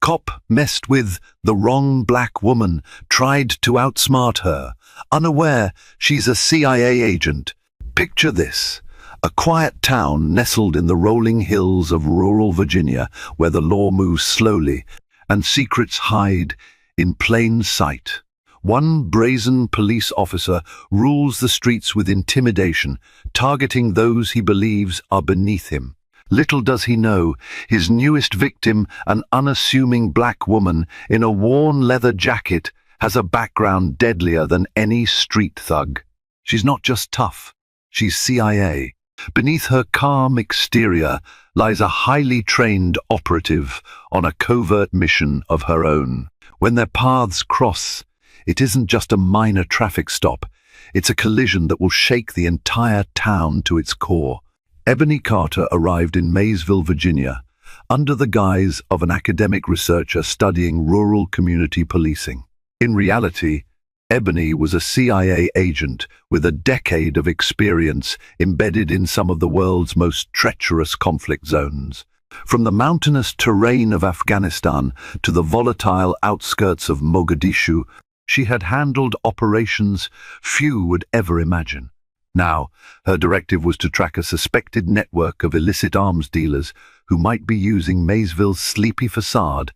cop messed with the wrong black woman, tried to outsmart her, unaware she's a CIA agent. Picture this. A quiet town nestled in the rolling hills of rural Virginia, where the law moves slowly and secrets hide in plain sight. One brazen police officer rules the streets with intimidation, targeting those he believes are beneath him. Little does he know, his newest victim, an unassuming black woman in a worn leather jacket, has a background deadlier than any street thug. She's not just tough, she's CIA. Beneath her calm exterior lies a highly trained operative on a covert mission of her own. When their paths cross, it isn't just a minor traffic stop, it's a collision that will shake the entire town to its core. Ebony Carter arrived in Maysville, Virginia, under the guise of an academic researcher studying rural community policing. In reality, Ebony was a CIA agent with a decade of experience embedded in some of the world's most treacherous conflict zones. From the mountainous terrain of Afghanistan to the volatile outskirts of Mogadishu, she had handled operations few would ever imagine. Now, her directive was to track a suspected network of illicit arms dealers who might be using Maysville's sleepy facade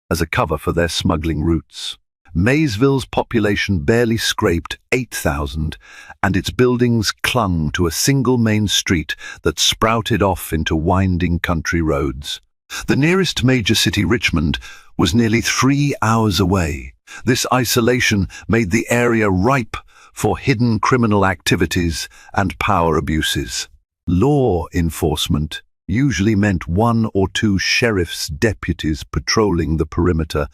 as a cover for their smuggling routes. Maysville's population barely scraped 8,000, and its buildings clung to a single main street that sprouted off into winding country roads. The nearest major city, Richmond, was nearly 3 hours away. This isolation made the area ripe for hidden criminal activities and power abuses. Law enforcement usually meant 1 or 2 sheriff's deputies patrolling the perimeter,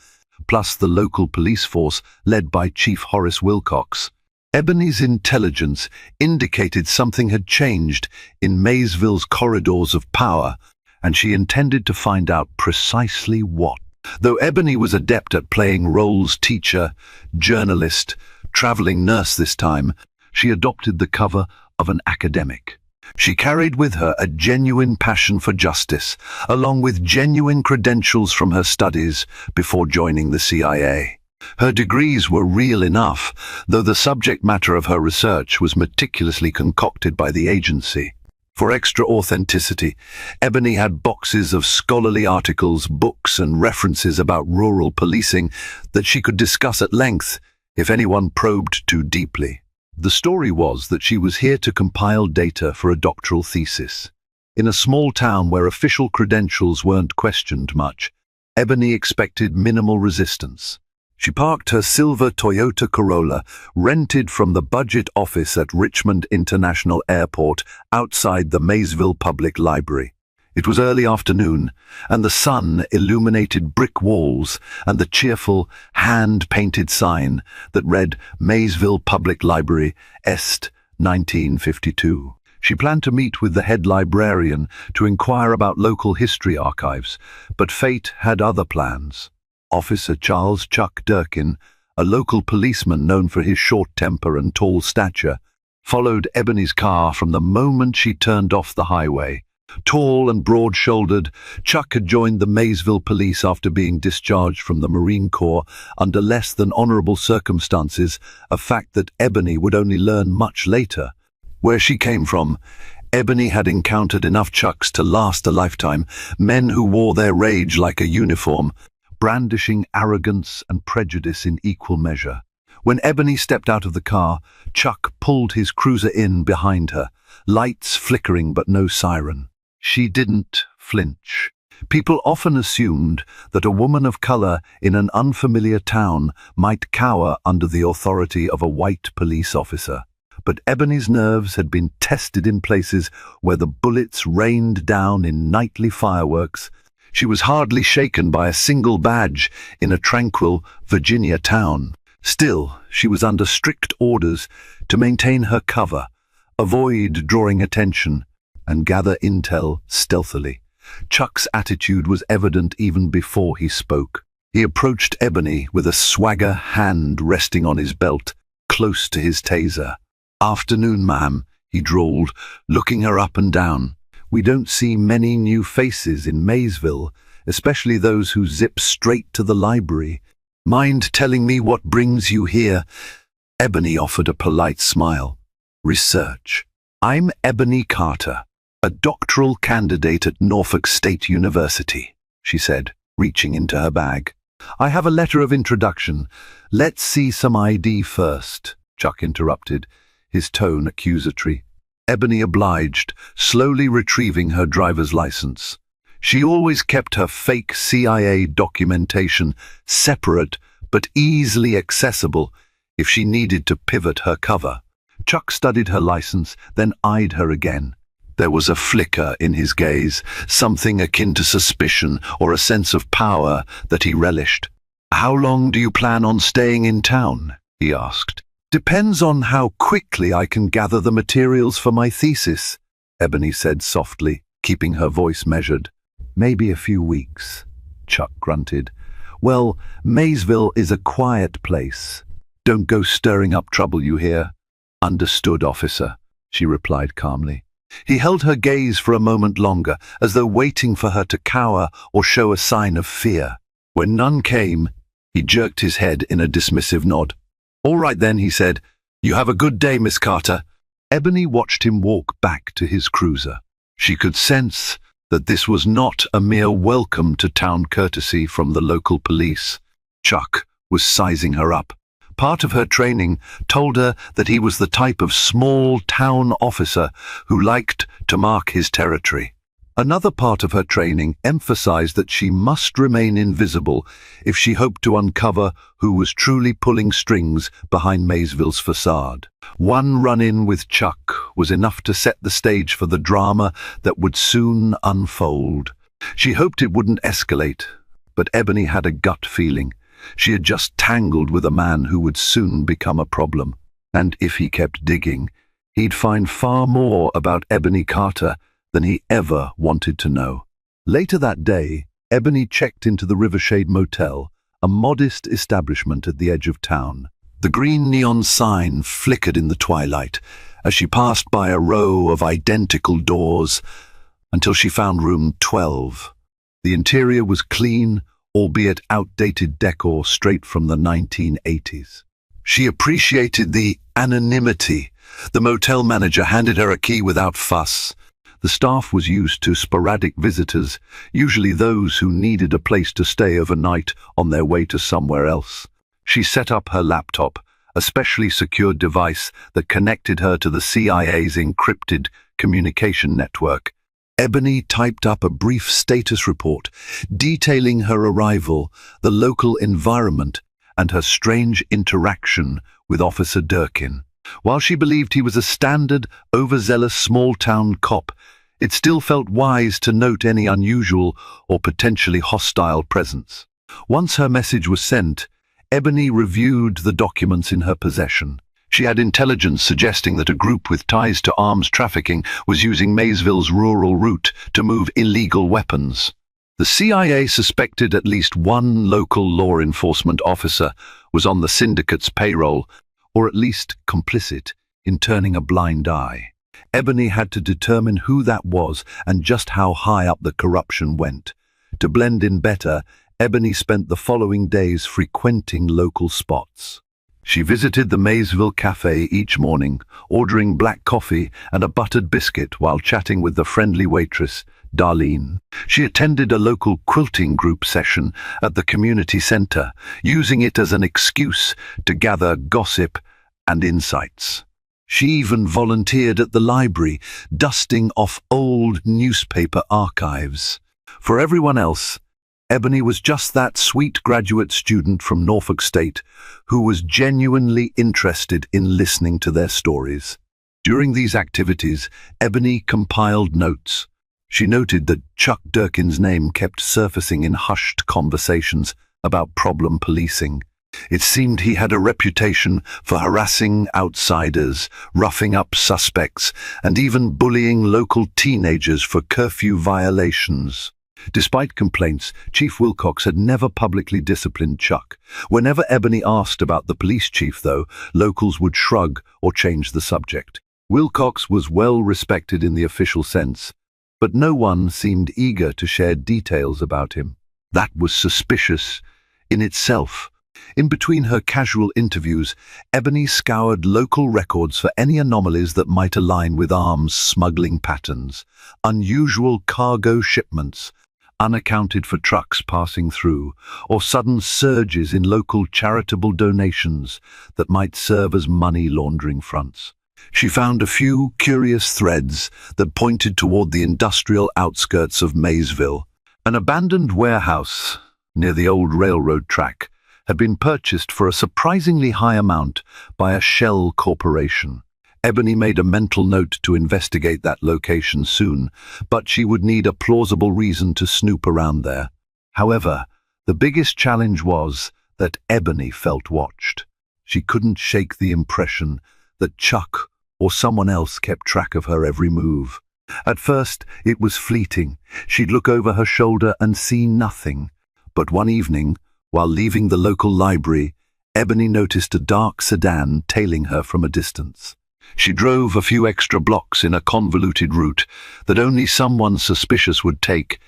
plus the local police force led by Chief Horace Wilcox. Ebony's intelligence indicated something had changed in Maysville's corridors of power, and she intended to find out precisely what. Though Ebony was adept at playing roles teacher, journalist, traveling nurse this time, she adopted the cover of an academic. She carried with her a genuine passion for justice, along with genuine credentials from her studies before joining the CIA. Her degrees were real enough, though the subject matter of her research was meticulously concocted by the agency. For extra authenticity, Ebony had boxes of scholarly articles, books, and references about rural policing that she could discuss at length if anyone probed too deeply. The story was that she was here to compile data for a doctoral thesis. In a small town where official credentials weren't questioned much, Ebony expected minimal resistance. She parked her silver Toyota Corolla, rented from the budget office at Richmond International Airport, outside the Maysville Public Library. It was early afternoon, and the sun illuminated brick walls and the cheerful, hand-painted sign that read Maysville Public Library, Est, 1952. She planned to meet with the head librarian to inquire about local history archives, but fate had other plans. Officer Charles Chuck Durkin, a local policeman known for his short temper and tall stature, followed Ebony's car from the moment she turned off the highway. Tall and broad-shouldered, Chuck had joined the Maysville Police after being discharged from the Marine Corps under less than honorable circumstances, a fact that Ebony would only learn much later. Where she came from, Ebony had encountered enough Chucks to last a lifetime, men who wore their rage like a uniform, brandishing arrogance and prejudice in equal measure. When Ebony stepped out of the car, Chuck pulled his cruiser in behind her, lights flickering but no siren. She didn't flinch. People often assumed that a woman of color in an unfamiliar town might cower under the authority of a white police officer. But Ebony's nerves had been tested in places where the bullets rained down in nightly fireworks. She was hardly shaken by a single badge in a tranquil Virginia town. Still, she was under strict orders to maintain her cover, avoid drawing attention, and gather intel stealthily. Chuck's attitude was evident even before he spoke. He approached Ebony with a swagger, hand resting on his belt, close to his taser. "Afternoon, ma'am," he drawled, looking her up and down. "We don't see many new faces in Maysville, especially those who zip straight to the library. Mind telling me what brings you here? Ebony offered a polite smile. Research. I'm Ebony Carter, a doctoral candidate at Norfolk State University, she said, reaching into her bag. I have a letter of introduction. Let's see some ID first, Chuck interrupted, his tone accusatory. Ebony obliged, slowly retrieving her driver's license. She always kept her fake CIA documentation separate but easily accessible if she needed to pivot her cover. Chuck studied her license, then eyed her again. There was a flicker in his gaze, something akin to suspicion or a sense of power that he relished. How long do you plan on staying in town? He asked. Depends on how quickly I can gather the materials for my thesis, Ebony said softly, keeping her voice measured. Maybe a few weeks, Chuck grunted. Well, Maysville is a quiet place. Don't go stirring up trouble, you hear? Understood, officer, she replied calmly. He held her gaze for a moment longer, as though waiting for her to cower or show a sign of fear. When none came, he jerked his head in a dismissive nod. All right then, he said. You have a good day, Miss Carter. Ebony watched him walk back to his cruiser. She could sense that this was not a mere welcome to town courtesy from the local police. Chuck was sizing her up. Part of her training told her that he was the type of small town officer who liked to mark his territory. Another part of her training emphasized that she must remain invisible if she hoped to uncover who was truly pulling strings behind Maysville's facade. One run-in with Chuck was enough to set the stage for the drama that would soon unfold. She hoped it wouldn't escalate, but Ebony had a gut feeling. She had just tangled with a man who would soon become a problem. And if he kept digging, he'd find far more about Ebony Carter than he ever wanted to know. Later that day, Ebony checked into the Rivershade Motel, a modest establishment at the edge of town. The green neon sign flickered in the twilight as she passed by a row of identical doors until she found room 12. The interior was clean, albeit outdated decor straight from the 1980s. She appreciated the anonymity. The motel manager handed her a key without fuss. The staff was used to sporadic visitors, usually those who needed a place to stay overnight on their way to somewhere else. She set up her laptop, a specially secured device that connected her to the CIA's encrypted communication network. Ebony typed up a brief status report detailing her arrival, the local environment, and her strange interaction with Officer Durkin. While she believed he was a standard, overzealous small-town cop, it still felt wise to note any unusual or potentially hostile presence. Once her message was sent, Ebony reviewed the documents in her possession. She had intelligence suggesting that a group with ties to arms trafficking was using Maysville's rural route to move illegal weapons. The CIA suspected at least one local law enforcement officer was on the syndicate's payroll, or at least complicit in turning a blind eye. Ebony had to determine who that was and just how high up the corruption went. To blend in better, Ebony spent the following days frequenting local spots. She visited the Maysville Cafe each morning, ordering black coffee and a buttered biscuit while chatting with the friendly waitress, Darlene. She attended a local quilting group session at the community center, using it as an excuse to gather gossip and insights. She even volunteered at the library, dusting off old newspaper archives. For everyone else, Ebony was just that sweet graduate student from Norfolk State who was genuinely interested in listening to their stories. During these activities, Ebony compiled notes. She noted that Chuck Durkin's name kept surfacing in hushed conversations about problem policing. It seemed he had a reputation for harassing outsiders, roughing up suspects, and even bullying local teenagers for curfew violations. Despite complaints, Chief Wilcox had never publicly disciplined Chuck. Whenever Ebony asked about the police chief, though, locals would shrug or change the subject. Wilcox was well respected in the official sense, but no one seemed eager to share details about him. That was suspicious in itself. In between her casual interviews, Ebony scoured local records for any anomalies that might align with arms smuggling patterns, unusual cargo shipments, unaccounted for trucks passing through, or sudden surges in local charitable donations that might serve as money laundering fronts. She found a few curious threads that pointed toward the industrial outskirts of Maysville. An abandoned warehouse near the old railroad track had been purchased for a surprisingly high amount by a shell corporation. Ebony made a mental note to investigate that location soon, but she would need a plausible reason to snoop around there. However, the biggest challenge was that Ebony felt watched. She couldn't shake the impression that Chuck or someone else kept track of her every move. At first, it was fleeting. She'd look over her shoulder and see nothing. But one evening, while leaving the local library, Ebony noticed a dark sedan tailing her from a distance. She drove a few extra blocks in a convoluted route that only someone suspicious would take,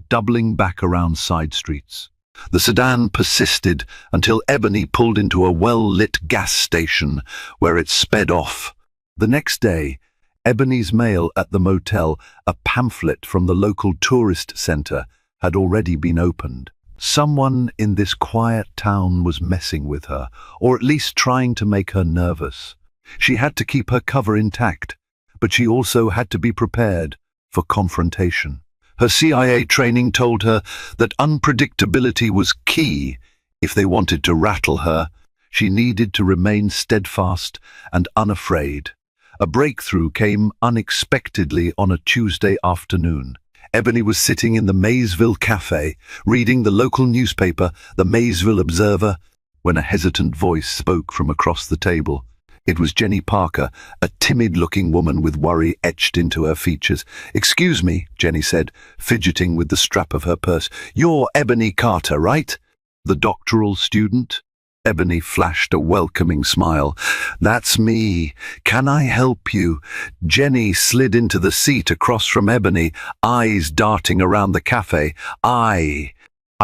doubling back around side streets. The sedan persisted until Ebony pulled into a well-lit gas station, where it sped off. The next day, Ebony's mail at the motel, a pamphlet from the local tourist center, had already been opened. Someone in this quiet town was messing with her, or at least trying to make her nervous. She had to keep her cover intact, but she also had to be prepared for confrontation. Her CIA training told her that unpredictability was key. If they wanted to rattle her, she needed to remain steadfast and unafraid. A breakthrough came unexpectedly on a Tuesday afternoon. Ebony was sitting in the Maysville Cafe, reading the local newspaper, the Maysville Observer, when a hesitant voice spoke from across the table. It was Jenny Parker, a timid-looking woman with worry etched into her features. "Excuse me," Jenny said, fidgeting with the strap of her purse. "You're Ebony Carter, right? The doctoral student?" Ebony flashed a welcoming smile. "That's me. Can I help you?" Jenny slid into the seat across from Ebony, eyes darting around the cafe. I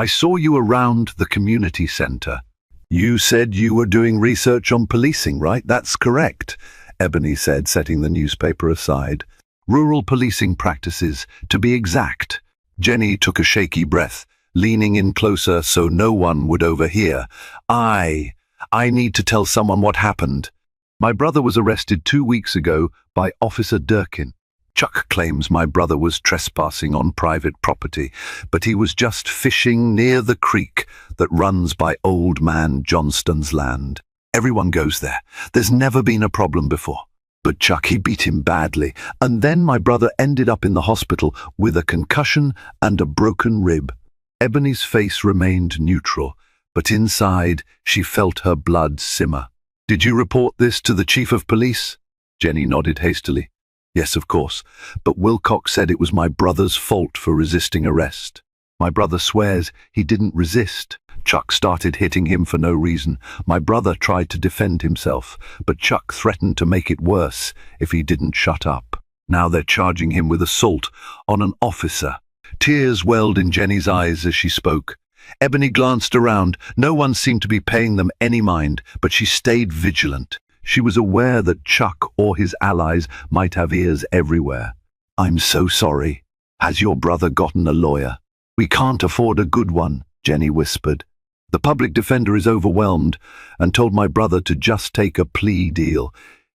saw you around the community center. You said you were doing research on policing, right?" "That's correct," Ebony said, setting the newspaper aside. "Rural policing practices, to be exact." Jenny took a shaky breath, leaning in closer so no one would overhear. I need to tell someone what happened. My brother was arrested 2 weeks ago by Officer Durkin. Chuck claims my brother was trespassing on private property, but he was just fishing near the creek that runs by Old Man Johnston's land. Everyone goes there. There's never been a problem before. But Chuck, he beat him badly, and then my brother ended up in the hospital with a concussion and a broken rib. Ebony's face remained neutral, but inside she felt her blood simmer. "Did you report this to the chief of police?" Jenny nodded hastily. "Yes, of course, but Wilcox said it was my brother's fault for resisting arrest. My brother swears he didn't resist. Chuck started hitting him for no reason. My brother tried to defend himself, but Chuck threatened to make it worse if he didn't shut up. Now they're charging him with assault on an officer." Tears welled in Jenny's eyes as she spoke. Ebony glanced around. No one seemed to be paying them any mind, but she stayed vigilant. She was aware that Chuck or his allies might have ears everywhere. "I'm so sorry. Has your brother gotten a lawyer?" "We can't afford a good one," Jenny whispered. "The public defender is overwhelmed and told my brother to just take a plea deal.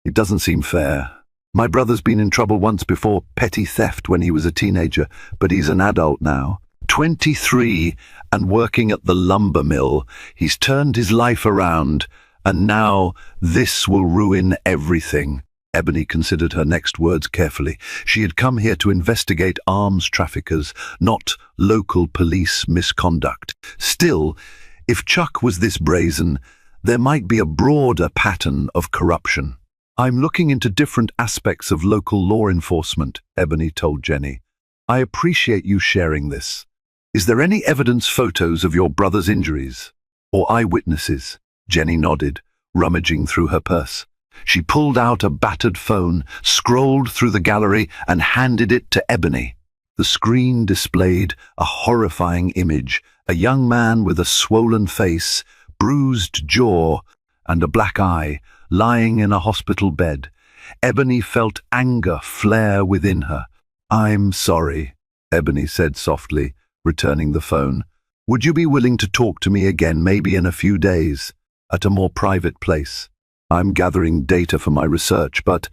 It doesn't seem fair. My brother's been in trouble once before, petty theft when he was a teenager, but he's an adult now. 23 and working at the lumber mill. He's turned his life around, and now this will ruin everything." Ebony considered her next words carefully. She had come here to investigate arms traffickers, not local police misconduct. Still, if Chuck was this brazen, there might be a broader pattern of corruption. "I'm looking into different aspects of local law enforcement," Ebony told Jenny. "I appreciate you sharing this. Is there any evidence, photos of your brother's injuries? Or eyewitnesses?" Jenny nodded, rummaging through her purse. She pulled out a battered phone, scrolled through the gallery, and handed it to Ebony. The screen displayed a horrifying image, a young man with a swollen face, bruised jaw, and a black eye, lying in a hospital bed. Ebony felt anger flare within her. "I'm sorry," Ebony said softly, returning the phone. "Would you be willing to talk to me again, maybe in a few days, at a more private place? I'm gathering data for my research, but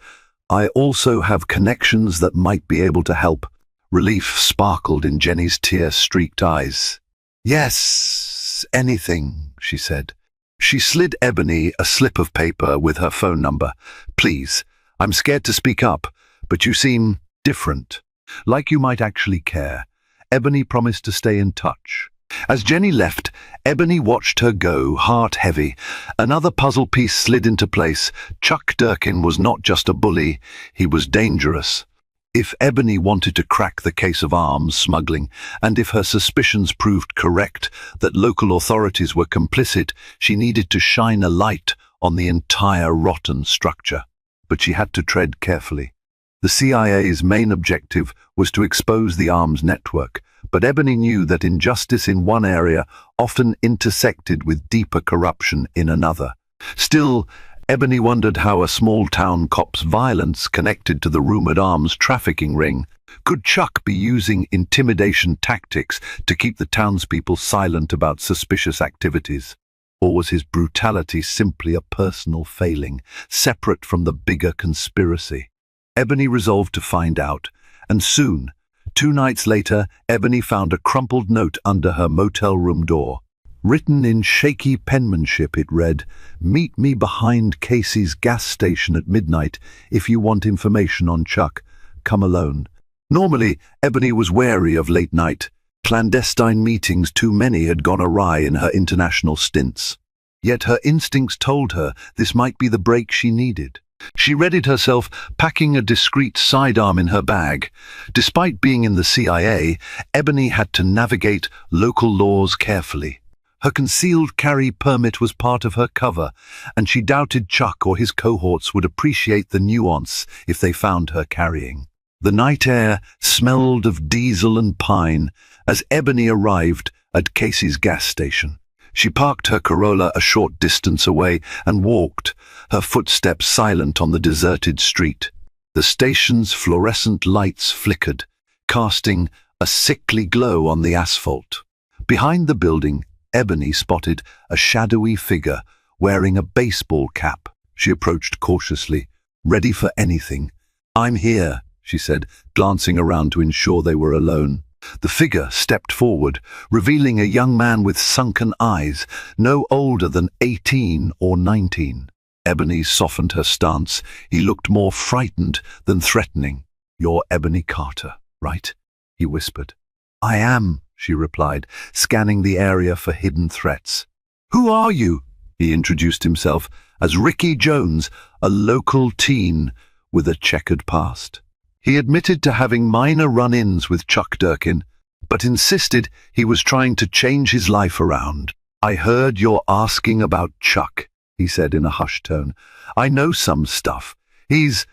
I also have connections that might be able to help." Relief sparkled in Jenny's tear-streaked eyes. "Yes, anything," she said. She slid Ebony a slip of paper with her phone number. "Please, I'm scared to speak up, but you seem different. Like you might actually care." Ebony promised to stay in touch. As Jenny left, Ebony watched her go, heart heavy. Another puzzle piece slid into place. Chuck Durkin was not just a bully, he was dangerous. If Ebony wanted to crack the case of arms smuggling, and if her suspicions proved correct that local authorities were complicit, she needed to shine a light on the entire rotten structure. But she had to tread carefully. The CIA's main objective was to expose the arms network, but Ebony knew that injustice in one area often intersected with deeper corruption in another. Still, Ebony wondered how a small-town cop's violence connected to the rumored arms trafficking ring. Could Chuck be using intimidation tactics to keep the townspeople silent about suspicious activities? Or was his brutality simply a personal failing, separate from the bigger conspiracy? Ebony resolved to find out, and soon, 2 nights later, Ebony found a crumpled note under her motel room door. Written in shaky penmanship, it read, "Meet me behind Casey's gas station at midnight if you want information on Chuck. Come alone." Normally, Ebony was wary of late night. Clandestine meetings, too many had gone awry in her international stints. Yet her instincts told her this might be the break she needed. She readied herself, packing a discreet sidearm in her bag. Despite being in the CIA, Ebony had to navigate local laws carefully. Her concealed carry permit was part of her cover, and she doubted Chuck or his cohorts would appreciate the nuance if they found her carrying. The night air smelled of diesel and pine as Ebony arrived at Casey's gas station. She parked her Corolla a short distance away and walked, her footsteps silent on the deserted street. The station's fluorescent lights flickered, casting a sickly glow on the asphalt. Behind the building, Ebony spotted a shadowy figure wearing a baseball cap. She approached cautiously, ready for anything. "I'm here," she said, glancing around to ensure they were alone. The figure stepped forward, revealing a young man with sunken eyes, no older than 18 or 19. Ebony softened her stance. He looked more frightened than threatening. "You're Ebony Carter, right?" he whispered. "I am," she replied, scanning the area for hidden threats. "Who are you?" He introduced himself as Ricky Jones, a local teen with a checkered past. He admitted to having minor run-ins with Chuck Durkin, but insisted he was trying to change his life around. "I heard you're asking about Chuck," he said in a hushed tone. "I know some stuff. He's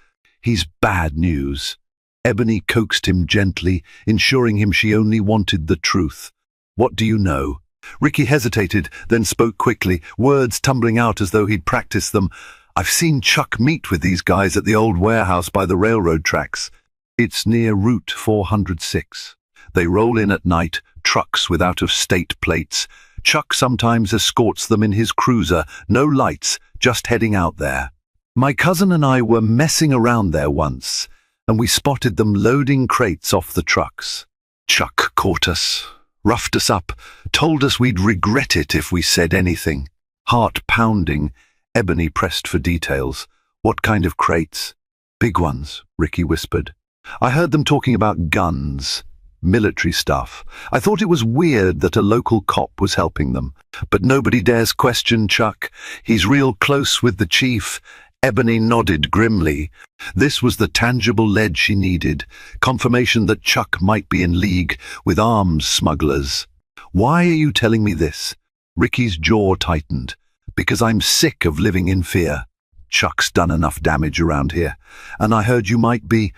bad news." Ebony coaxed him gently, ensuring him she only wanted the truth. "What do you know?" Ricky hesitated, then spoke quickly, words tumbling out as though he'd practiced them. "I've seen Chuck meet with these guys at the old warehouse by the railroad tracks. It's near Route 406. They roll in at night, trucks with out-of-state plates. Chuck sometimes escorts them in his cruiser, no lights, just heading out there. My cousin and I were messing around there once, and we spotted them loading crates off the trucks. Chuck caught us, roughed us up, told us we'd regret it if we said anything." Heart pounding, Ebony pressed for details. "What kind of crates?" "Big ones," Ricky whispered. "I heard them talking about guns, military stuff. I thought it was weird that a local cop was helping them. But nobody dares question Chuck. He's real close with the chief." Ebony nodded grimly. This was the tangible lead she needed, confirmation that Chuck might be in league with arms smugglers. "Why are you telling me this?" Ricky's jaw tightened. "Because I'm sick of living in fear. Chuck's done enough damage around here, and I heard you might be,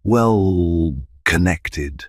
well, connected."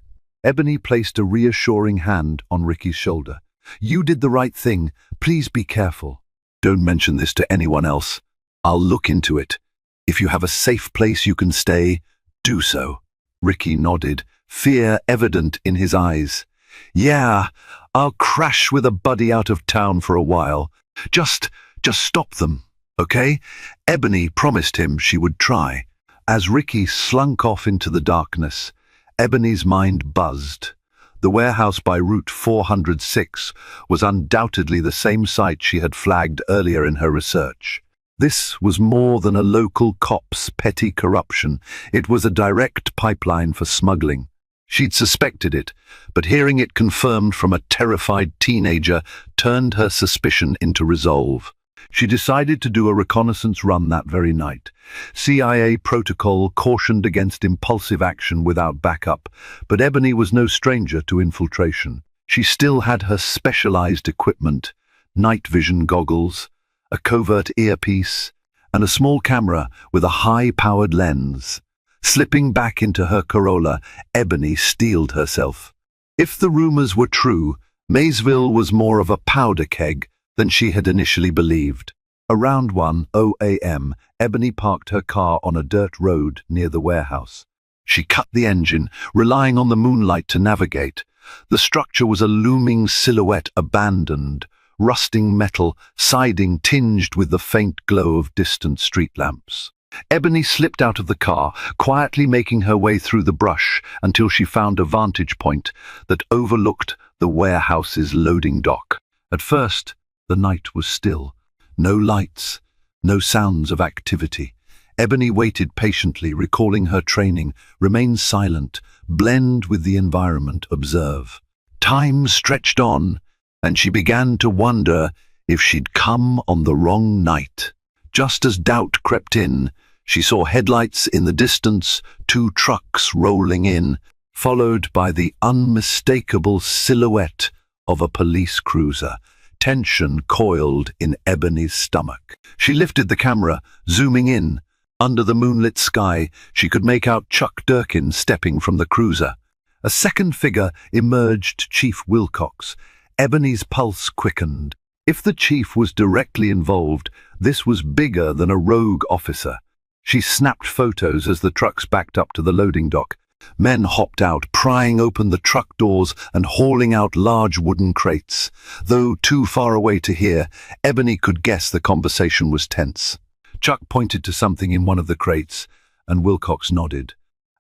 Ebony placed a reassuring hand on Ricky's shoulder. "You did the right thing. Please be careful. Don't mention this to anyone else. I'll look into it. If you have a safe place you can stay, do so." Ricky nodded, fear evident in his eyes. "Yeah, I'll crash with a buddy out of town for a while. Just stop them, okay?" Ebony promised him she would try. As Ricky slunk off into the darkness, Ebony's mind buzzed. The warehouse by Route 406 was undoubtedly the same site she had flagged earlier in her research. This was more than a local cop's petty corruption. It was a direct pipeline for smuggling. She'd suspected it, but hearing it confirmed from a terrified teenager turned her suspicion into resolve. She decided to do a reconnaissance run that very night. CIA protocol cautioned against impulsive action without backup, but Ebony was no stranger to infiltration. She still had her specialized equipment, night vision goggles, a covert earpiece, and a small camera with a high-powered lens. Slipping back into her Corolla, Ebony steeled herself. If the rumors were true, Maysville was more of a powder keg than she had initially believed. Around 1:00 a.m., Ebony parked her car on a dirt road near the warehouse. She cut the engine, relying on the moonlight to navigate. The structure was a looming silhouette, abandoned, rusting metal, siding tinged with the faint glow of distant street lamps. Ebony slipped out of the car, quietly making her way through the brush until she found a vantage point that overlooked the warehouse's loading dock. At first, the night was still. No lights, no sounds of activity. Ebony waited patiently, recalling her training. Remain silent, blend with the environment, observe. Time stretched on, and she began to wonder if she'd come on the wrong night. Just as doubt crept in, she saw headlights in the distance, 2 trucks rolling in, followed by the unmistakable silhouette of a police cruiser. Tension coiled in Ebony's stomach. She lifted the camera, zooming in. Under the moonlit sky, she could make out Chuck Durkin stepping from the cruiser. A second figure emerged, Chief Wilcox. Ebony's pulse quickened. If the chief was directly involved, this was bigger than a rogue officer. She snapped photos as the trucks backed up to the loading dock. Men hopped out, prying open the truck doors and hauling out large wooden crates. Though too far away to hear, Ebony could guess the conversation was tense. Chuck pointed to something in one of the crates, and Wilcox nodded.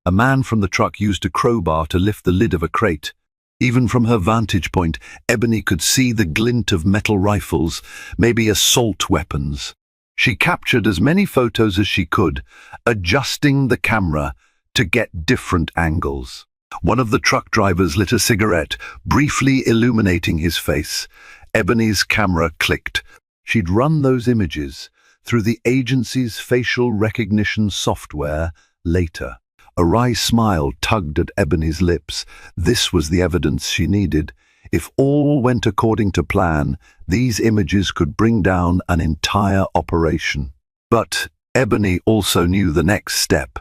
A man from the truck used a crowbar to lift the lid of a crate. Even from her vantage point, Ebony could see the glint of metal rifles, maybe assault weapons. She captured as many photos as she could, adjusting the camera to get different angles. One of the truck drivers lit a cigarette, briefly illuminating his face. Ebony's camera clicked. She'd run those images through the agency's facial recognition software later. A wry smile tugged at Ebony's lips. This was the evidence she needed. If all went according to plan, these images could bring down an entire operation. But Ebony also knew the next step,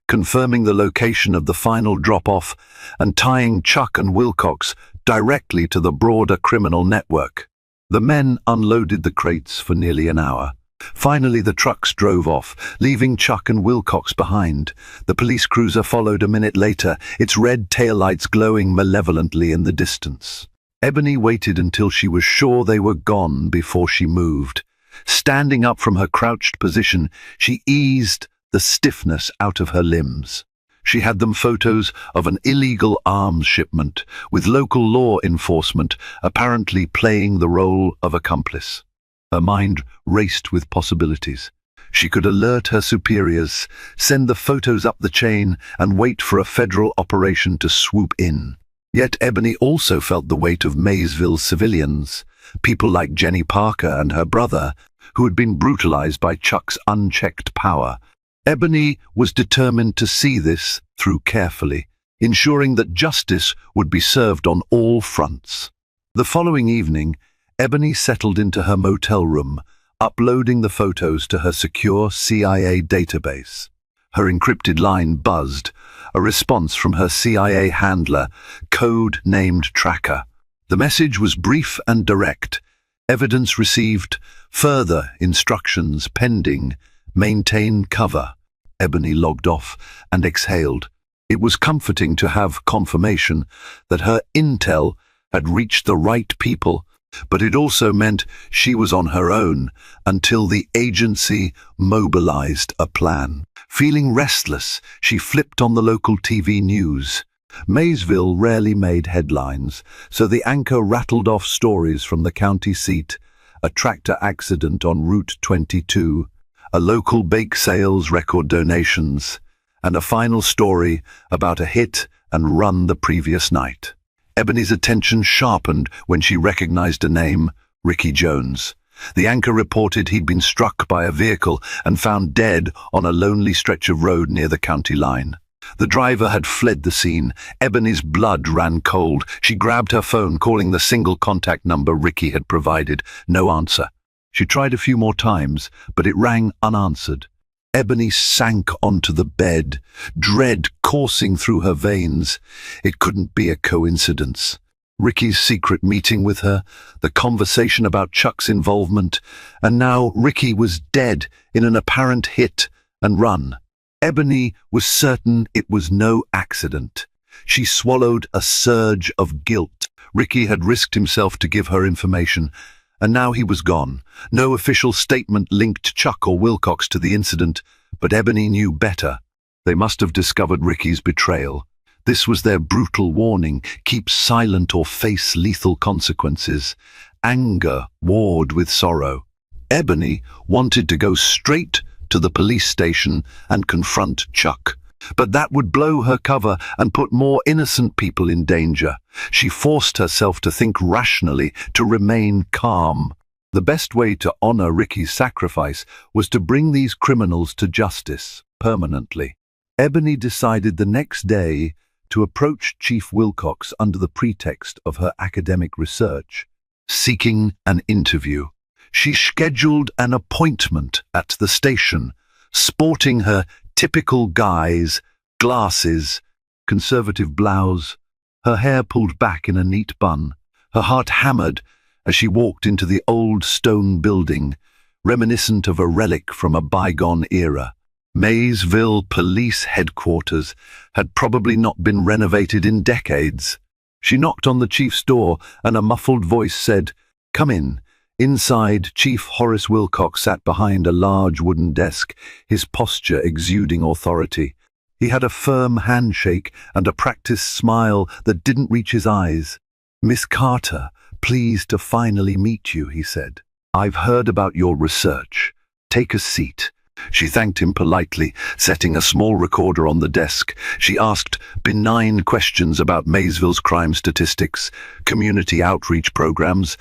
confirming the location of the final drop-off and tying Chuck and Wilcox directly to the broader criminal network. The men unloaded the crates for nearly an hour. Finally, the trucks drove off, leaving Chuck and Wilcox behind. The police cruiser followed a minute later, its red taillights glowing malevolently in the distance. Ebony waited until she was sure they were gone before she moved. Standing up from her crouched position, she eased the stiffness out of her limbs. She had them photos of an illegal arms shipment, with local law enforcement apparently playing the role of accomplice. Her mind raced with possibilities. She could alert her superiors, send the photos up the chain, and wait for a federal operation to swoop in. Yet Ebony also felt the weight of Maysville's civilians, people like Jenny Parker and her brother, who had been brutalized by Chuck's unchecked power. Ebony was determined to see this through carefully, ensuring that justice would be served on all fronts. The following evening, Ebony settled into her motel room, uploading the photos to her secure CIA database. Her encrypted line buzzed, a response from her CIA handler, code-named Tracker. The message was brief and direct. Evidence received, further instructions pending, maintain cover. Ebony logged off and exhaled. It was comforting to have confirmation that her intel had reached the right people, but it also meant she was on her own until the agency mobilized a plan. Feeling restless, she flipped on the local TV news. Maysville rarely made headlines, so the anchor rattled off stories from the county seat: a tractor accident on Route 22, a local bake sales record donations, and a final story about a hit and run the previous night. Ebony's attention sharpened when she recognized a name: Ricky Jones. The anchor reported he'd been struck by a vehicle and found dead on a lonely stretch of road near the county line. The driver had fled the scene. Ebony's blood ran cold. She grabbed her phone, calling the single contact number Ricky had provided. No answer. She tried a few more times, but it rang unanswered. Ebony sank onto the bed, dread coursing through her veins. It couldn't be a coincidence. Ricky's secret meeting with her, the conversation about Chuck's involvement, and now Ricky was dead in an apparent hit and run. Ebony was certain it was no accident. She swallowed a surge of guilt. Ricky had risked himself to give her information, and now he was gone. No official statement linked Chuck or Wilcox to the incident, but Ebony knew better. They must have discovered Ricky's betrayal. This was their brutal warning: keep silent or face lethal consequences. Anger warred with sorrow. Ebony wanted to go straight to the police station and confront Chuck, but that would blow her cover and put more innocent people in danger. She forced herself to think rationally, to remain calm. The best way to honor Ricky's sacrifice was to bring these criminals to justice permanently. Ebony decided the next day to approach Chief Wilcox under the pretext of her academic research, seeking an interview. She scheduled an appointment at the station, sporting her typical guise: glasses, conservative blouse, her hair pulled back in a neat bun. Her heart hammered as she walked into the old stone building, reminiscent of a relic from a bygone era. Maysville Police Headquarters had probably not been renovated in decades. She knocked on the chief's door, and a muffled voice said, "Come in." Inside, Chief Horace Wilcox sat behind a large wooden desk, his posture exuding authority. He had a firm handshake and a practiced smile that didn't reach his eyes. "Miss Carter, pleased to finally meet you," he said. "I've heard about your research. Take a seat." She thanked him politely, setting a small recorder on the desk. She asked benign questions about Maysville's crime statistics, community outreach programs,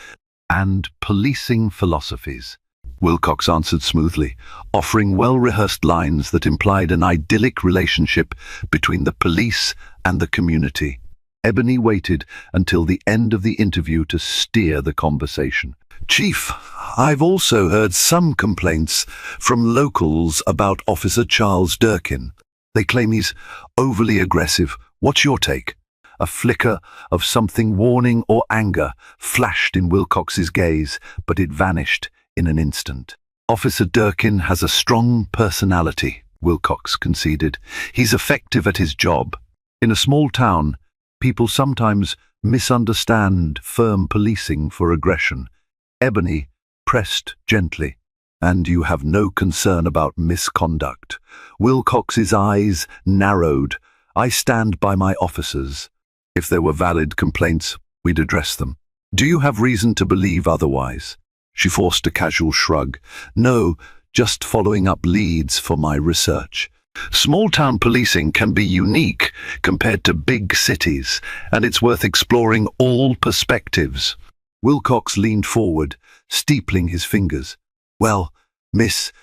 and policing philosophies. Wilcox answered smoothly, offering well-rehearsed lines that implied an idyllic relationship between the police and the community. Ebony waited until the end of the interview to steer the conversation. "Chief, I've also heard some complaints from locals about Officer Charles Durkin. They claim he's overly aggressive. What's your take?" A flicker of something warning or anger flashed in Wilcox's gaze, but it vanished in an instant. "Officer Durkin has a strong personality," Wilcox conceded. "He's effective at his job. In a small town, people sometimes misunderstand firm policing for aggression." Ebony pressed gently. "And you have no concern about misconduct?" Wilcox's eyes narrowed. "I stand by my officers. If there were valid complaints, we'd address them. Do you have reason to believe otherwise?" She forced a casual shrug. "No, just following up leads for my research. Small-town policing can be unique compared to big cities, and it's worth exploring all perspectives." Wilcox leaned forward, steepling his fingers. "Well, Miss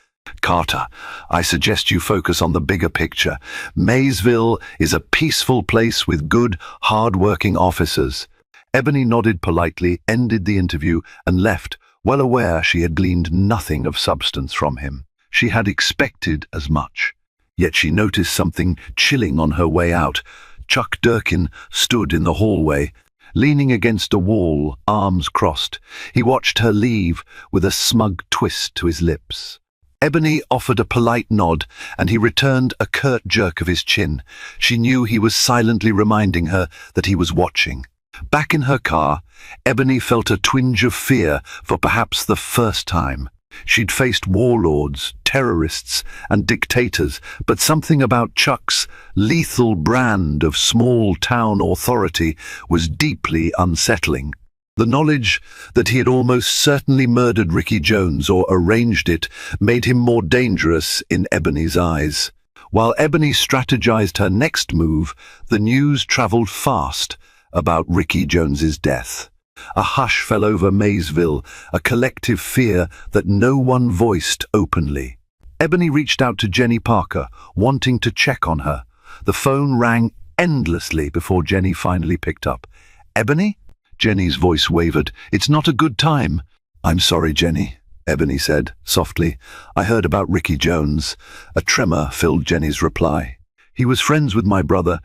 Carter, I suggest you focus on the bigger picture. Maysville is a peaceful place with good, hard-working officers." Ebony nodded politely, ended the interview, and left, well aware she had gleaned nothing of substance from him. She had expected as much. Yet she noticed something chilling on her way out. Chuck Durkin stood in the hallway, leaning against a wall, arms crossed. He watched her leave with a smug twist to his lips. Ebony offered a polite nod, and he returned a curt jerk of his chin. She knew he was silently reminding her that he was watching. Back in her car, Ebony felt a twinge of fear for perhaps the first time. She'd faced warlords, terrorists, and dictators, but something about Chuck's lethal brand of small-town authority was deeply unsettling. The knowledge that he had almost certainly murdered Ricky Jones or arranged it made him more dangerous in Ebony's eyes. While Ebony strategized her next move, the news traveled fast about Ricky Jones's death. A hush fell over Maysville, a collective fear that no one voiced openly. Ebony reached out to Jenny Parker, wanting to check on her. The phone rang endlessly before Jenny finally picked up. "Ebony?" Jenny's voice wavered. "It's not a good time." "I'm sorry, Jenny," Ebony said, softly. "I heard about Ricky Jones." A tremor filled Jenny's reply. "He was friends with my brother.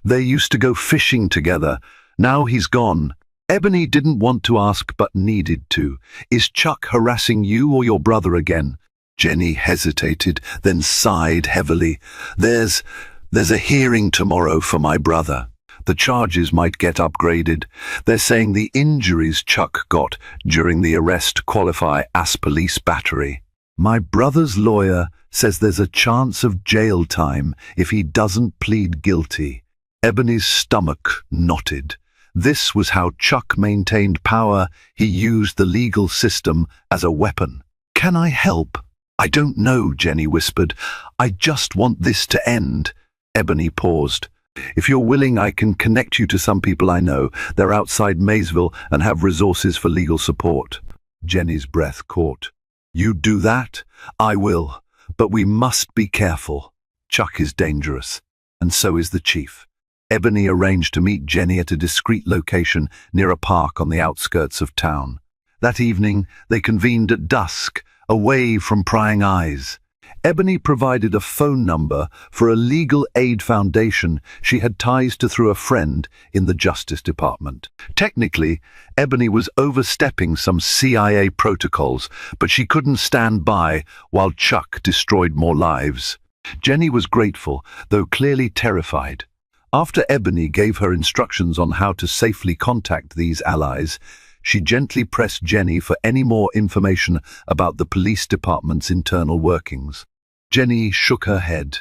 They used to go fishing together. Now he's gone." Ebony didn't want to ask but needed to. "Is Chuck harassing you or your brother again?" Jenny hesitated, then sighed heavily. There's a hearing tomorrow for my brother. The charges might get upgraded. They're saying the injuries Chuck got during the arrest qualify as police battery. My brother's lawyer says there's a chance of jail time if he doesn't plead guilty." Ebony's stomach knotted. This was how Chuck maintained power. He used the legal system as a weapon. "Can I help?" "I don't know," Jenny whispered. "I just want this to end." Ebony paused. "If you're willing, I can connect you to some people I know. They're outside Maysville and have resources for legal support." Jenny's breath caught. "You do that? I will. But we must be careful. Chuck is dangerous, and so is the chief." Ebony arranged to meet Jenny at a discreet location near a park on the outskirts of town. That evening, they convened at dusk, away from prying eyes. Ebony provided a phone number for a legal aid foundation she had ties to through a friend in the Justice Department. Technically, Ebony was overstepping some CIA protocols, but she couldn't stand by while Chuck destroyed more lives. Jenny was grateful, though clearly terrified. After Ebony gave her instructions on how to safely contact these allies, she gently pressed Jenny for any more information about the police department's internal workings. Jenny shook her head.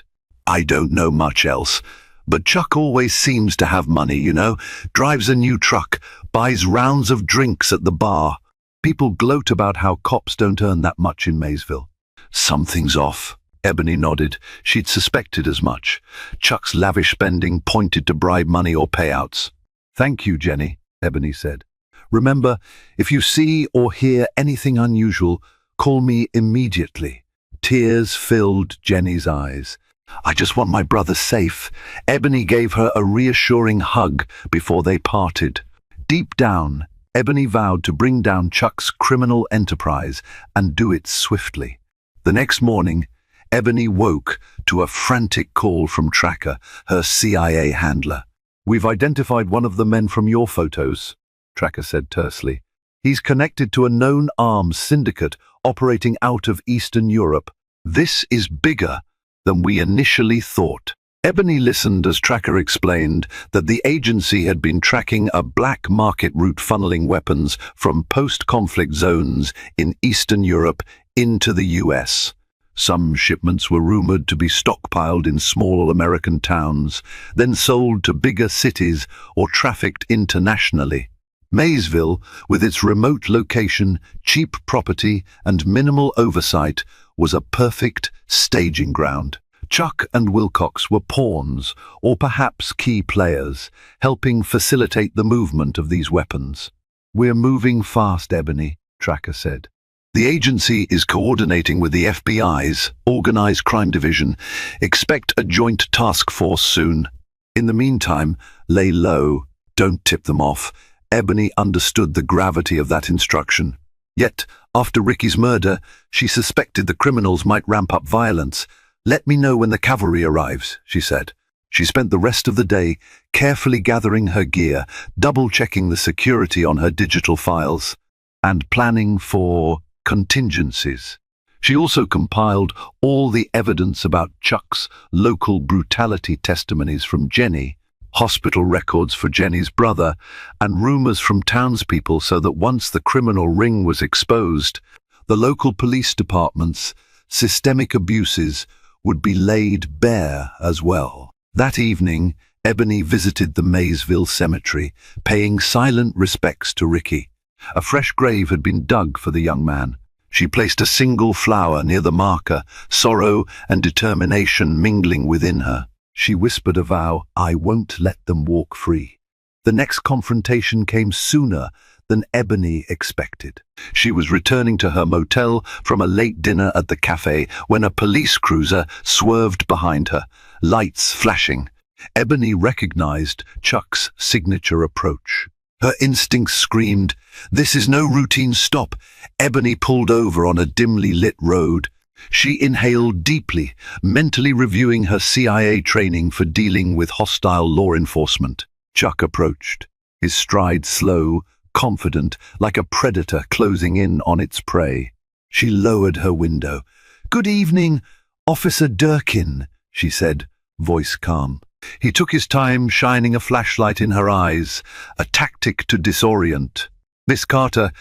"I don't know much else, but Chuck always seems to have money, you know, drives a new truck, buys rounds of drinks at the bar. People gloat about how cops don't earn that much in Maysville." "Something's off," Ebony nodded. She'd suspected as much. Chuck's lavish spending pointed to bribe money or payouts. "Thank you, Jenny," Ebony said. "Remember, if you see or hear anything unusual, call me immediately." Tears filled Jenny's eyes. "I just want my brother safe." Ebony gave her a reassuring hug before they parted. Deep down, Ebony vowed to bring down Chuck's criminal enterprise and do it swiftly. The next morning, Ebony woke to a frantic call from Tracker, her CIA handler. "We've identified one of the men from your photos," Tracker said tersely. "He's connected to a known arms syndicate operating out of Eastern Europe. This is bigger than we initially thought." Ebony listened as Tracker explained that the agency had been tracking a black market route funneling weapons from post-conflict zones in Eastern Europe into the US. Some shipments were rumored to be stockpiled in small American towns, then sold to bigger cities or trafficked internationally. Maysville, with its remote location, cheap property, and minimal oversight, was a perfect staging ground. Chuck and Wilcox were pawns, or perhaps key players, helping facilitate the movement of these weapons. "We're moving fast, Ebony," Tracker said. "The agency is coordinating with the FBI's Organized Crime Division. Expect a joint task force soon. In the meantime, lay low. Don't tip them off." Ebony understood the gravity of that instruction. Yet, after Ricky's murder, she suspected the criminals might ramp up violence. "Let me know when the cavalry arrives," she said. She spent the rest of the day carefully gathering her gear, double-checking the security on her digital files, and planning for contingencies. She also compiled all the evidence about Chuck's local brutality testimonies from Jenny, hospital records for Jenny's brother, and rumors from townspeople so that once the criminal ring was exposed, the local police department's systemic abuses would be laid bare as well. That evening, Ebony visited the Maysville Cemetery, paying silent respects to Ricky. A fresh grave had been dug for the young man. She placed a single flower near the marker, sorrow and determination mingling within her. She whispered a vow, "I won't let them walk free." The next confrontation came sooner than Ebony expected. She was returning to her motel from a late dinner at the cafe when a police cruiser swerved behind her, lights flashing. Ebony recognized Chuck's signature approach. Her instincts screamed, "This is no routine stop." Ebony pulled over on a dimly lit road. She inhaled deeply, mentally reviewing her CIA training for dealing with hostile law enforcement. Chuck approached, his stride slow, confident, like a predator closing in on its prey. She lowered her window. "Good evening, Officer Durkin," she said, voice calm. He took his time, shining a flashlight in her eyes, a tactic to disorient. "Miss Carter,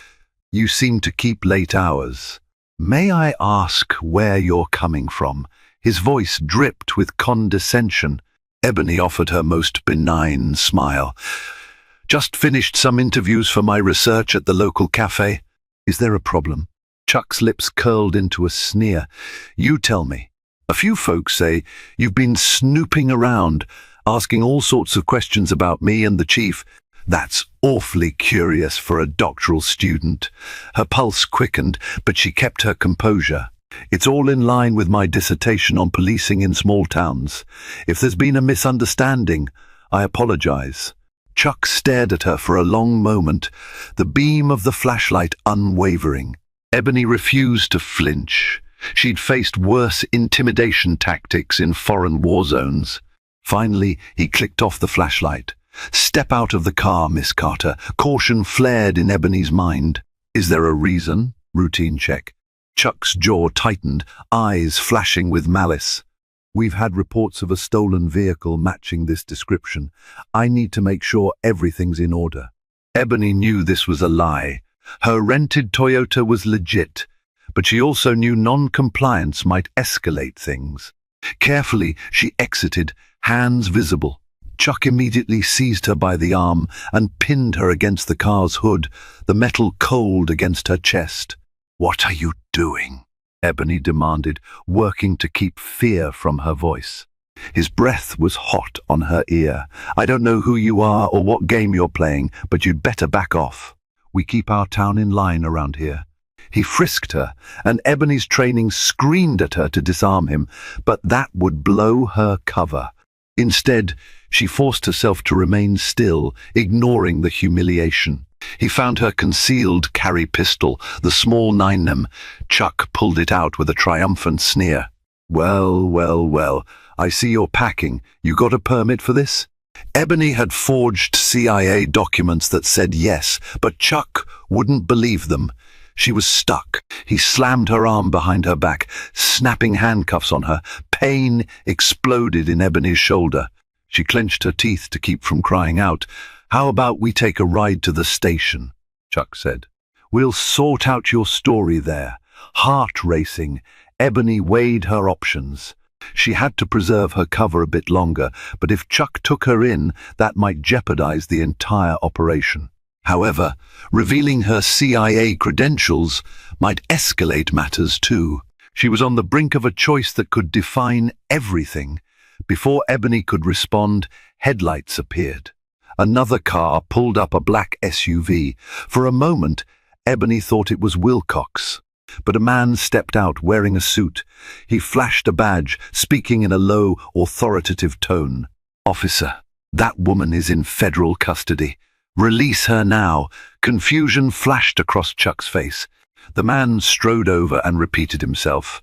you seem to keep late hours. May I ask where you're coming from?" His voice dripped with condescension. Ebony offered her most benign smile. "Just finished some interviews for my research at the local cafe." "Is there a problem?" Chuck's lips curled into a sneer. "You tell me. A few folks say you've been snooping around, asking all sorts of questions about me and the chief. That's awfully curious for a doctoral student." Her pulse quickened, but she kept her composure. "It's all in line with my dissertation on policing in small towns. If there's been a misunderstanding, I apologize." Chuck stared at her for a long moment, the beam of the flashlight unwavering. Ebony refused to flinch. She'd faced worse intimidation tactics in foreign war zones. Finally, he clicked off the flashlight. "Step out of the car, Miss Carter." Caution flared in Ebony's mind. "Is there a reason?" Routine check. Chuck's jaw tightened, eyes flashing with malice. "We've had reports of a stolen vehicle matching this description. I need to make sure everything's in order." Ebony knew this was a lie. Her rented Toyota was legit, but she also knew non-compliance might escalate things. Carefully, she exited, hands visible. Chuck immediately seized her by the arm and pinned her against the car's hood, the metal cold against her chest. "What are you doing?" Ebony demanded, working to keep fear from her voice. His breath was hot on her ear. "I don't know who you are or what game you're playing, but you'd better back off. We keep our town in line around here." He frisked her, and Ebony's training screamed at her to disarm him, but that would blow her cover. Instead, she forced herself to remain still, ignoring the humiliation. He found her concealed carry pistol, the small 9mm. Chuck pulled it out with a triumphant sneer. Well, I see you're packing. You got a permit for this?" Ebony had forged CIA documents that said yes, but Chuck wouldn't believe them. She was stuck. He slammed her arm behind her back, snapping handcuffs on her. Pain exploded in Ebony's shoulder. She clenched her teeth to keep from crying out. "How about we take a ride to the station?" Chuck said. "We'll sort out your story there." Heart racing, Ebony weighed her options. She had to preserve her cover a bit longer, but if Chuck took her in, that might jeopardize the entire operation. However, revealing her CIA credentials might escalate matters too. She was on the brink of a choice that could define everything. Before Ebony could respond, headlights appeared. Another car pulled up, a black SUV. For a moment, Ebony thought it was Wilcox. But a man stepped out wearing a suit. He flashed a badge, speaking in a low, authoritative tone. "Officer, that woman is in federal custody. Release her now." Confusion flashed across Chuck's face. The man strode over and repeated himself.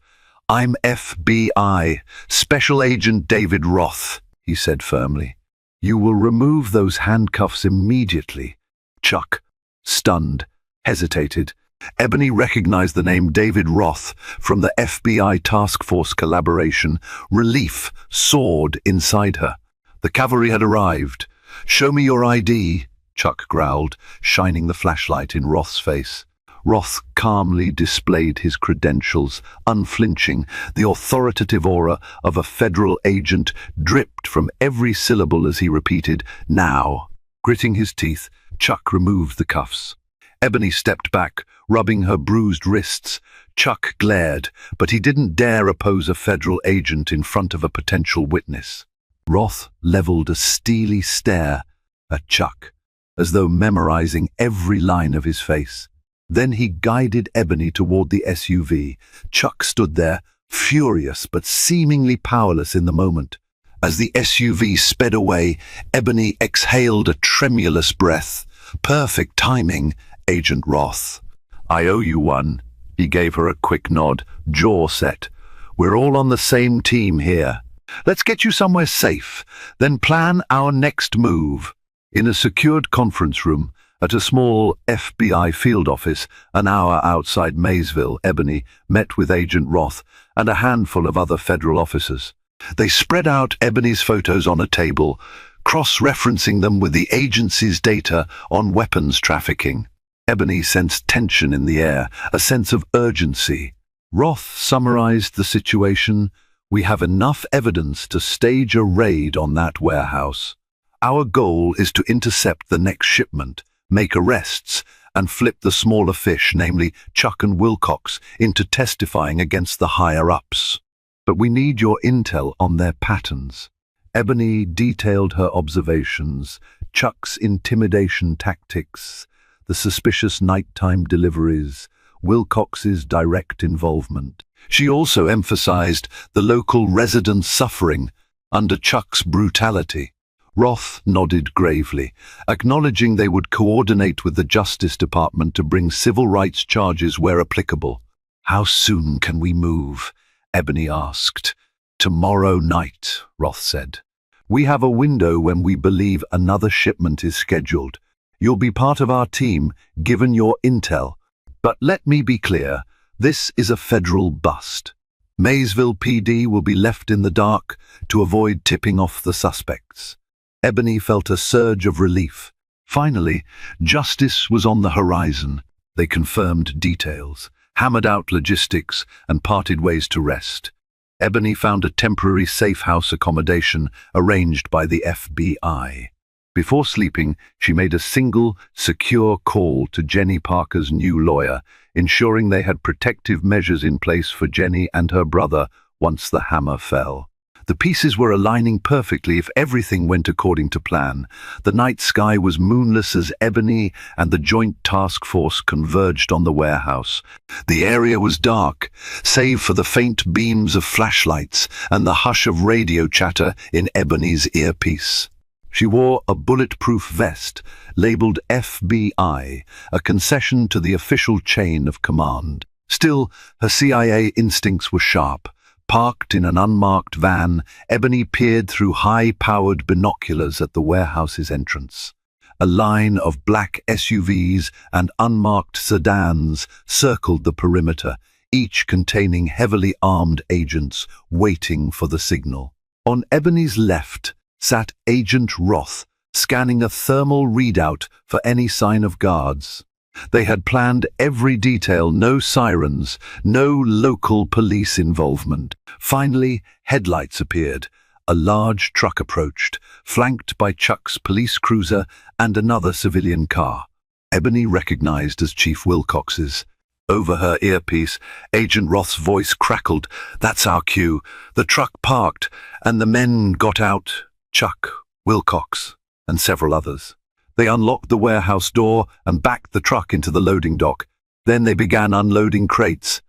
"I'm FBI, Special Agent David Roth," he said firmly. "You will remove those handcuffs immediately." Chuck, stunned, hesitated. Ebony recognized the name David Roth from the FBI task force collaboration. Relief soared inside her. The cavalry had arrived. "Show me your ID," Chuck growled, shining the flashlight in Roth's face. Roth calmly displayed his credentials, unflinching. The authoritative aura of a federal agent dripped from every syllable as he repeated, "Now." Gritting his teeth, Chuck removed the cuffs. Ebony stepped back, rubbing her bruised wrists. Chuck glared, but he didn't dare oppose a federal agent in front of a potential witness. Roth leveled a steely stare at Chuck, as though memorizing every line of his face. Then he guided Ebony toward the SUV. Chuck stood there, furious but seemingly powerless in the moment. As the SUV sped away, Ebony exhaled a tremulous breath. "Perfect timing, Agent Roth." "I owe you one." He gave her a quick nod, jaw set. "We're all on the same team here. Let's get you somewhere safe, then plan our next move." In a secured conference room, at a small FBI field office, an hour outside Maysville, Ebony met with Agent Roth and a handful of other federal officers. They spread out Ebony's photos on a table, cross-referencing them with the agency's data on weapons trafficking. Ebony sensed tension in the air, a sense of urgency. Roth summarized the situation. "We have enough evidence to stage a raid on that warehouse. Our goal is to intercept the next shipment, make arrests, and flip the smaller fish, namely Chuck and Wilcox, into testifying against the higher-ups. But we need your intel on their patterns." Ebony detailed her observations, Chuck's intimidation tactics, the suspicious nighttime deliveries, Wilcox's direct involvement. She also emphasized the local residents' suffering under Chuck's brutality. Roth nodded gravely, acknowledging they would coordinate with the Justice Department to bring civil rights charges where applicable. "How soon can we move?" Ebony asked. "Tomorrow night," Roth said. "We have a window when we believe another shipment is scheduled. You'll be part of our team, given your intel. But let me be clear, this is a federal bust. Maysville PD will be left in the dark to avoid tipping off the suspects." Ebony felt a surge of relief. Finally, justice was on the horizon. They confirmed details, hammered out logistics, and parted ways to rest. Ebony found a temporary safe house accommodation arranged by the FBI. Before sleeping, she made a single, secure call to Jenny Parker's new lawyer, ensuring they had protective measures in place for Jenny and her brother once the hammer fell. The pieces were aligning perfectly if everything went according to plan. The night sky was moonless as Ebony and the joint task force converged on the warehouse. The area was dark, save for the faint beams of flashlights and the hush of radio chatter in Ebony's earpiece. She wore a bulletproof vest, labeled FBI, a concession to the official chain of command. Still, her CIA instincts were sharp. Parked in an unmarked van, Ebony peered through high-powered binoculars at the warehouse's entrance. A line of black SUVs and unmarked sedans circled the perimeter, each containing heavily armed agents waiting for the signal. On Ebony's left sat Agent Roth, scanning a thermal readout for any sign of guards. They had planned every detail, no sirens, no local police involvement. Finally, headlights appeared. A large truck approached, flanked by Chuck's police cruiser and another civilian car. Ebony recognized as Chief Wilcox's. Over her earpiece, Agent Roth's voice crackled. "That's our cue. The truck parked, and the men got out. Chuck, Wilcox, and several others. They unlocked the warehouse door and backed the truck into the loading dock. Then they began unloading crates.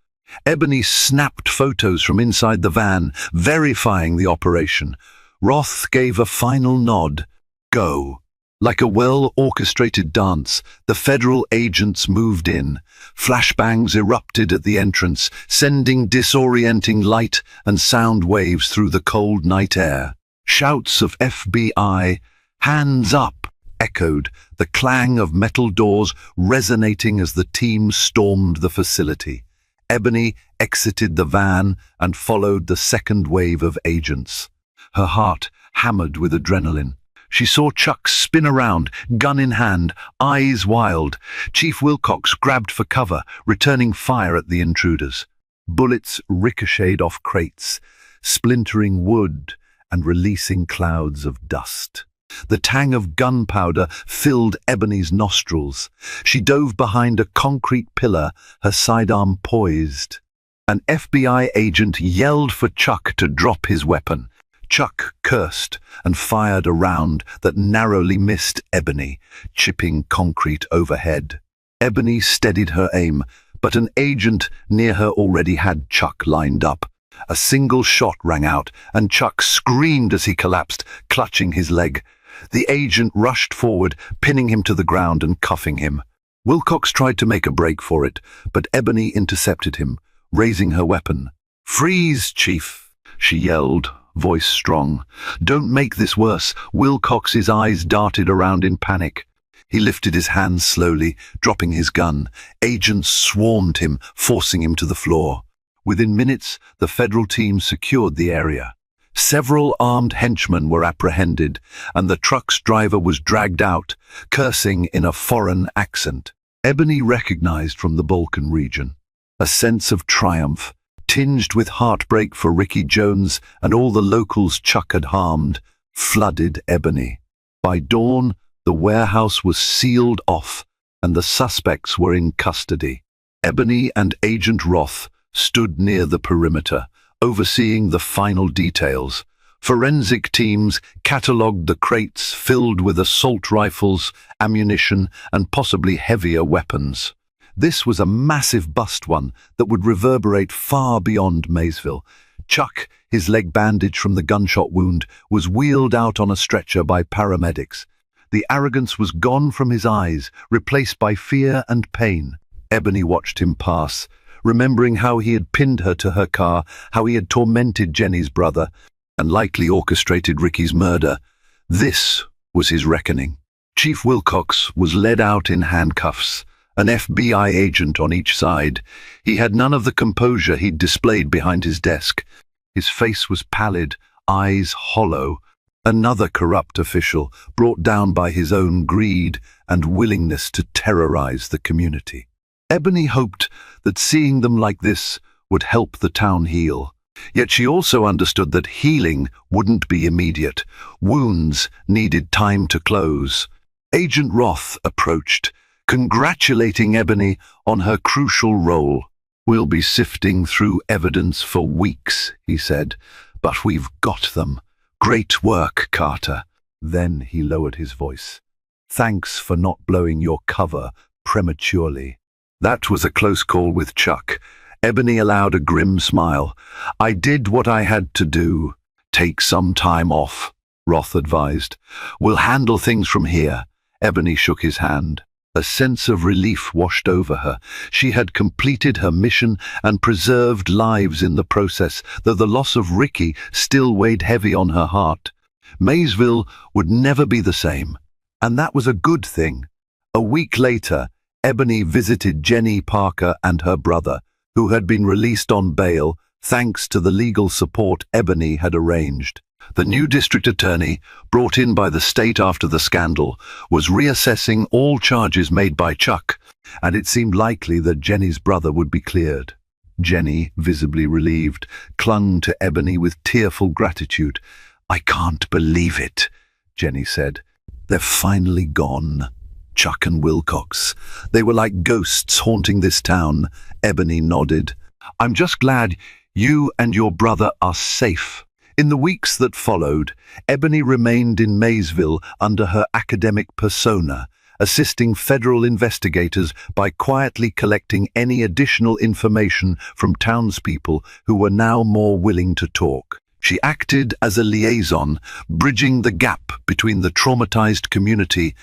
Ebony snapped photos from inside the van, verifying the operation. Roth gave a final nod. "Go." Like a well-orchestrated dance, the federal agents moved in. Flashbangs erupted at the entrance, sending disorienting light and sound waves through the cold night air. Shouts of FBI, "Hands up!" echoed, the clang of metal doors resonating as the team stormed the facility. Ebony exited the van and followed the second wave of agents. Her heart hammered with adrenaline. She saw Chuck spin around, gun in hand, eyes wild. Chief Wilcox grabbed for cover, returning fire at the intruders. Bullets ricocheted off crates, splintering wood and releasing clouds of dust. The tang of gunpowder filled Ebony's nostrils. She dove behind a concrete pillar, her sidearm poised. An FBI agent yelled for Chuck to drop his weapon. Chuck cursed and fired a round that narrowly missed Ebony, chipping concrete overhead. Ebony steadied her aim, but an agent near her already had Chuck lined up. A single shot rang out, and Chuck screamed as he collapsed, clutching his leg. The agent rushed forward, pinning him to the ground and cuffing him. Wilcox tried to make a break for it, but Ebony intercepted him, raising her weapon. "Freeze, Chief!" she yelled, voice strong. "Don't make this worse." Wilcox's eyes darted around in panic. He lifted his hands slowly, dropping his gun. Agents swarmed him, forcing him to the floor. Within minutes, the federal team secured the area. Several armed henchmen were apprehended, and the truck's driver was dragged out, cursing in a foreign accent. Ebony recognized from the Balkan region. A sense of triumph, tinged with heartbreak for Ricky Jones and all the locals Chuck had harmed, flooded Ebony. By dawn, the warehouse was sealed off, and the suspects were in custody. Ebony and Agent Roth stood near the perimeter, overseeing the final details. Forensic teams catalogued the crates filled with assault rifles, ammunition, and possibly heavier weapons. This was a massive bust one that would reverberate far beyond Maysville. Chuck, his leg bandaged from the gunshot wound, was wheeled out on a stretcher by paramedics. The arrogance was gone from his eyes, replaced by fear and pain. Ebony watched him pass, remembering how he had pinned her to her car, how he had tormented Jenny's brother, and likely orchestrated Ricky's murder. This was his reckoning. Chief Wilcox was led out in handcuffs, an FBI agent on each side. He had none of the composure he'd displayed behind his desk. His face was pallid, eyes hollow. Another corrupt official, brought down by his own greed and willingness to terrorize the community. Ebony hoped that seeing them like this would help the town heal. Yet she also understood that healing wouldn't be immediate. Wounds needed time to close. Agent Roth approached, congratulating Ebony on her crucial role. "We'll be sifting through evidence for weeks," he said, "but we've got them. Great work, Carter." Then he lowered his voice. "Thanks for not blowing your cover prematurely." That was a close call with Chuck. Ebony allowed a grim smile. "I did what I had to do. Take some time off," Roth advised. "We'll handle things from here." Ebony shook his hand. A sense of relief washed over her. She had completed her mission and preserved lives in the process, though the loss of Ricky still weighed heavy on her heart. Maysville would never be the same, and that was a good thing. A week later, Ebony visited Jenny Parker and her brother, who had been released on bail thanks to the legal support Ebony had arranged. The new district attorney, brought in by the state after the scandal, was reassessing all charges made by Chuck, and it seemed likely that Jenny's brother would be cleared. Jenny, visibly relieved, clung to Ebony with tearful gratitude. "I can't believe it," Jenny said. "They're finally gone. Chuck and Wilcox. They were like ghosts haunting this town." Ebony nodded. "I'm just glad you and your brother are safe." In the weeks that followed, Ebony remained in Maysville under her academic persona, assisting federal investigators by quietly collecting any additional information from townspeople who were now more willing to talk. She acted as a liaison, bridging the gap between the traumatized community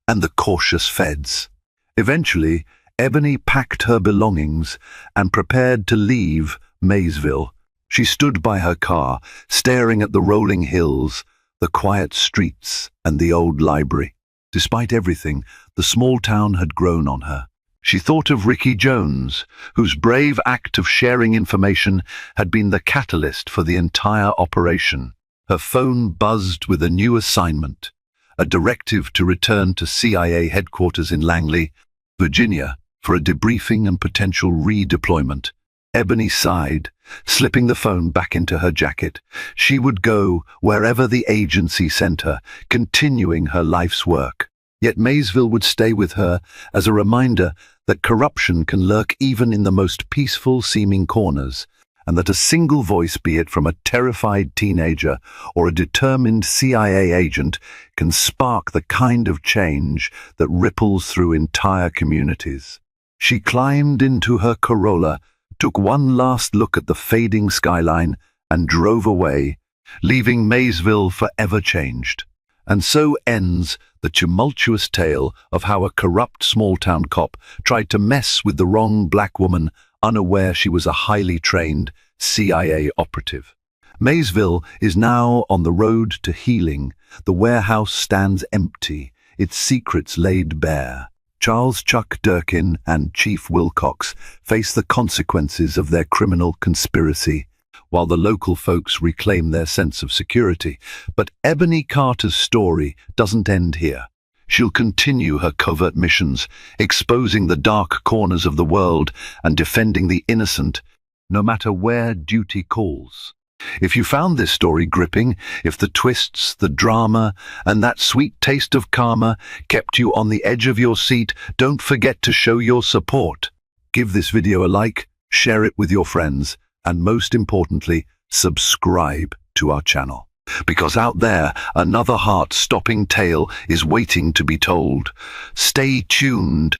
and the cautious feds. Eventually, Ebony packed her belongings and prepared to leave Maysville. She stood by her car, staring at the rolling hills, the quiet streets, and the old library. Despite everything, the small town had grown on her. She thought of Ricky Jones, whose brave act of sharing information had been the catalyst for the entire operation. Her phone buzzed with a new assignment, a directive to return to CIA headquarters in Langley, Virginia, for a debriefing and potential redeployment. Ebony sighed, slipping the phone back into her jacket. She would go wherever the agency sent her, continuing her life's work. Yet Maysville would stay with her as a reminder that corruption can lurk even in the most peaceful-seeming corners, and that a single voice, be it from a terrified teenager or a determined CIA agent, can spark the kind of change that ripples through entire communities. She climbed into her Corolla, took one last look at the fading skyline, and drove away, leaving Maysville forever changed. And so ends the tumultuous tale of how a corrupt small-town cop tried to mess with the wrong black woman, unaware she was a highly trained CIA operative. Maysville is now on the road to healing. The warehouse stands empty, its secrets laid bare. Charles Chuck Durkin and Chief Wilcox face the consequences of their criminal conspiracy, while the local folks reclaim their sense of security. But Ebony Carter's story doesn't end here. She'll continue her covert missions, exposing the dark corners of the world and defending the innocent, no matter where duty calls. If you found this story gripping, if the twists, the drama, and that sweet taste of karma kept you on the edge of your seat, don't forget to show your support. Give this video a like, share it with your friends, and most importantly, subscribe to our channel. Because out there, another heart-stopping tale is waiting to be told. Stay tuned.